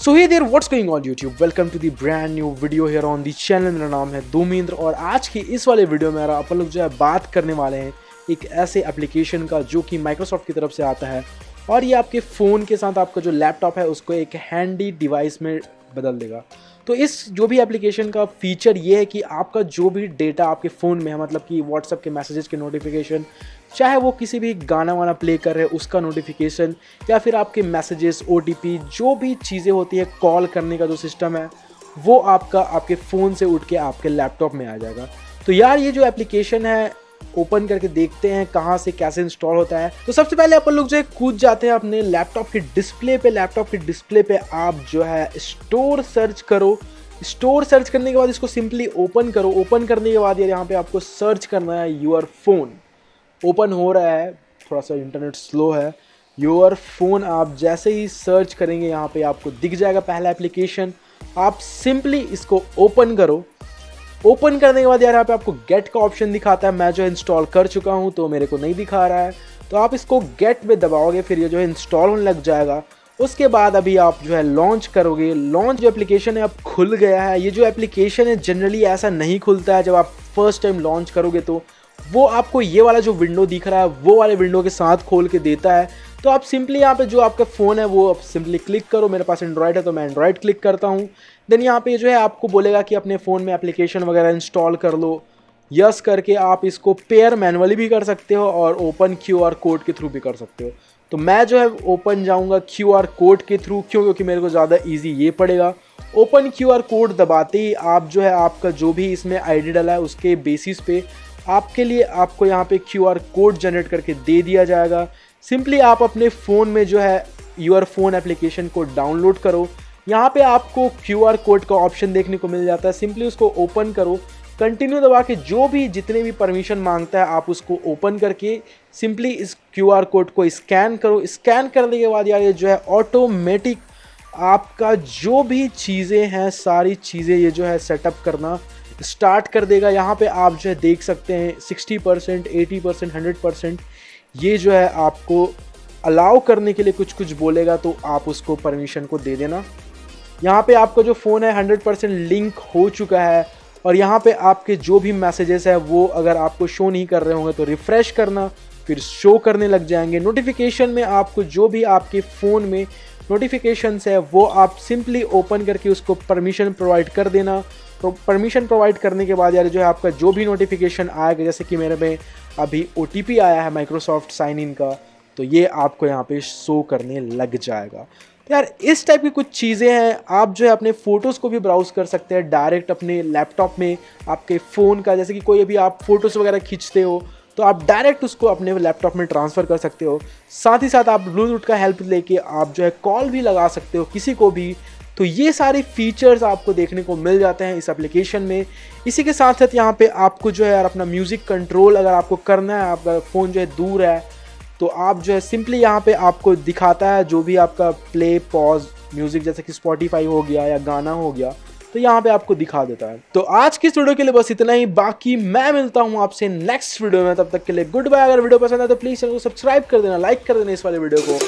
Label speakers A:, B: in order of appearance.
A: So hey there what's going on YouTube, welcome to the brand new video here on the channel. मेरा नाम है दोमेंद्र और आज की इस वाले वीडियो में अपन लोग जो है बात करने वाले हैं एक ऐसे एप्लीकेशन का जो कि माइक्रोसॉफ्ट की तरफ से आता है और ये आपके फ़ोन के साथ आपका जो लैपटॉप है उसको एक हैंडी डिवाइस में बदल देगा। तो इस जो भी एप्लीकेशन का फीचर ये है कि आपका जो भी डेटा आपके फ़ोन में है, मतलब कि व्हाट्सएप के मैसेजेस के नोटिफिकेशन, चाहे वो किसी भी गाना वाना प्ले कर रहे हैं उसका नोटिफिकेशन, या फिर आपके मैसेजेस, ओटीपी, जो भी चीज़ें होती है, कॉल करने का जो सिस्टम है वो आपका आपके फ़ोन से उठ के आपके लैपटॉप में आ जाएगा। तो यार ये जो एप्लीकेशन है ओपन करके देखते हैं कहाँ से कैसे इंस्टॉल होता है। तो सबसे पहले अपन लोग जो है कूद जाते हैं अपने लैपटॉप के डिस्प्ले पे। लैपटॉप के डिस्प्ले पे आप जो है स्टोर सर्च करो। स्टोर सर्च करने के बाद इसको सिंपली ओपन करो। ओपन करने के बाद यार यहाँ पे आपको सर्च करना है योर फोन। ओपन हो रहा है, थोड़ा सा इंटरनेट स्लो है। योर फोन आप जैसे ही सर्च करेंगे यहाँ पे आपको दिख जाएगा पहला एप्लीकेशन। आप सिंपली इसको ओपन करो। ओपन करने के बाद यार यहाँ पे आपको गेट का ऑप्शन दिखाता है। मैं जो है इंस्टॉल कर चुका हूँ तो मेरे को नहीं दिखा रहा है, तो आप इसको गेट में दबाओगे, फिर ये जो है इंस्टॉल होने लग जाएगा। उसके बाद अभी आप जो है लॉन्च करोगे। लॉन्च जो एप्लीकेशन है अब खुल गया है। ये जो एप्लीकेशन है जनरली ऐसा नहीं खुलता है। जब आप फर्स्ट टाइम लॉन्च करोगे तो वो आपको ये वाला जो विंडो दिख रहा है वो वाले विंडो के साथ खोल के देता है। तो आप सिंपली यहाँ पे जो आपका फ़ोन है वो आप सिंपली क्लिक करो। मेरे पास एंड्रॉयड है तो मैं एंड्रॉयड क्लिक करता हूँ। देन यहाँ पे जो है आपको बोलेगा कि अपने फ़ोन में एप्लीकेशन वगैरह इंस्टॉल कर लो। यस करके आप इसको पेयर मैनुअली भी कर सकते हो और ओपन क्यूआर कोड के थ्रू भी कर सकते हो। तो मैं जो है ओपन जाऊँगा क्यूआर कोड के थ्रू, क्योंकि मेरे को ज़्यादा ईजी ये पड़ेगा। ओपन क्यूआर कोड दबाते ही आप जो है आपका जो भी इसमें ID डाला है उसके बेसिस पे आपके लिए आपको यहाँ पे क्यूआर कोड जनरेट करके दे दिया जाएगा। सिंपली आप अपने फ़ोन में जो है योर फोन एप्लीकेशन को डाउनलोड करो। यहाँ पे आपको क्यूआर कोड का ऑप्शन देखने को मिल जाता है। सिंपली उसको ओपन करो, कंटिन्यू दबा के जो भी जितने भी परमिशन मांगता है आप उसको ओपन करके सिंपली इस क्यूआर कोड को स्कैन करो। स्कैन करने के बाद यार ये जो है ऑटोमेटिक आपका जो भी चीज़ें हैं सारी चीज़ें ये जो है सेटअप करना स्टार्ट कर देगा। यहाँ पे आप जो है देख सकते हैं 60%, 80%, 100% ये जो है आपको अलाउ करने के लिए कुछ कुछ बोलेगा, तो आप उसको परमिशन को दे देना। यहाँ पे आपका जो फ़ोन है 100% लिंक हो चुका है और यहाँ पे आपके जो भी मैसेजेस है वो अगर आपको शो नहीं कर रहे होंगे तो रिफ़्रेश करना, फिर शो करने लग जाएंगे। नोटिफिकेशन में आपको जो भी आपके फ़ोन में नोटिफिकेशंस है वो आप सिंपली ओपन करके उसको परमिशन प्रोवाइड कर देना। तो परमिशन प्रोवाइड करने के बाद यार जो है आपका जो भी नोटिफिकेशन आएगा, जैसे कि मेरे में अभी OTP आया है माइक्रोसॉफ्ट साइन इन का, तो ये आपको यहाँ पे शो करने लग जाएगा। तो यार इस टाइप की कुछ चीज़ें हैं। आप जो है अपने फ़ोटोज़ को भी ब्राउज़ कर सकते हैं डायरेक्ट अपने लैपटॉप में आपके फ़ोन का। जैसे कि कोई अभी आप फ़ोटोज़ वगैरह खींचते हो तो आप डायरेक्ट उसको अपने लैपटॉप में ट्रांसफ़र कर सकते हो। साथ ही साथ आप ब्लूटूथ का हेल्प लेके आप जो है कॉल भी लगा सकते हो किसी को भी। तो ये सारे फीचर्स आपको देखने को मिल जाते हैं इस एप्लीकेशन में। इसी के साथ साथ यहाँ पे आपको जो है यार अपना म्यूज़िक कंट्रोल अगर आपको करना है, आपका फ़ोन जो है दूर है, तो आप जो है सिंपली यहाँ पे आपको दिखाता है जो भी आपका प्ले पॉज म्यूज़िक, जैसे कि स्पॉटिफाई हो गया या गाना हो गया, तो यहाँ पे आपको दिखा देता है। तो आज की इस वीडियो के लिए बस इतना ही। बाकी मैं मिलता हूँ आपसे नेक्स्ट वीडियो में, तब तक के लिए गुड बाय। अगर वीडियो पसंद है तो प्लीज़ चैनल को सब्सक्राइब कर देना, लाइक कर देना इस वाले वीडियो को।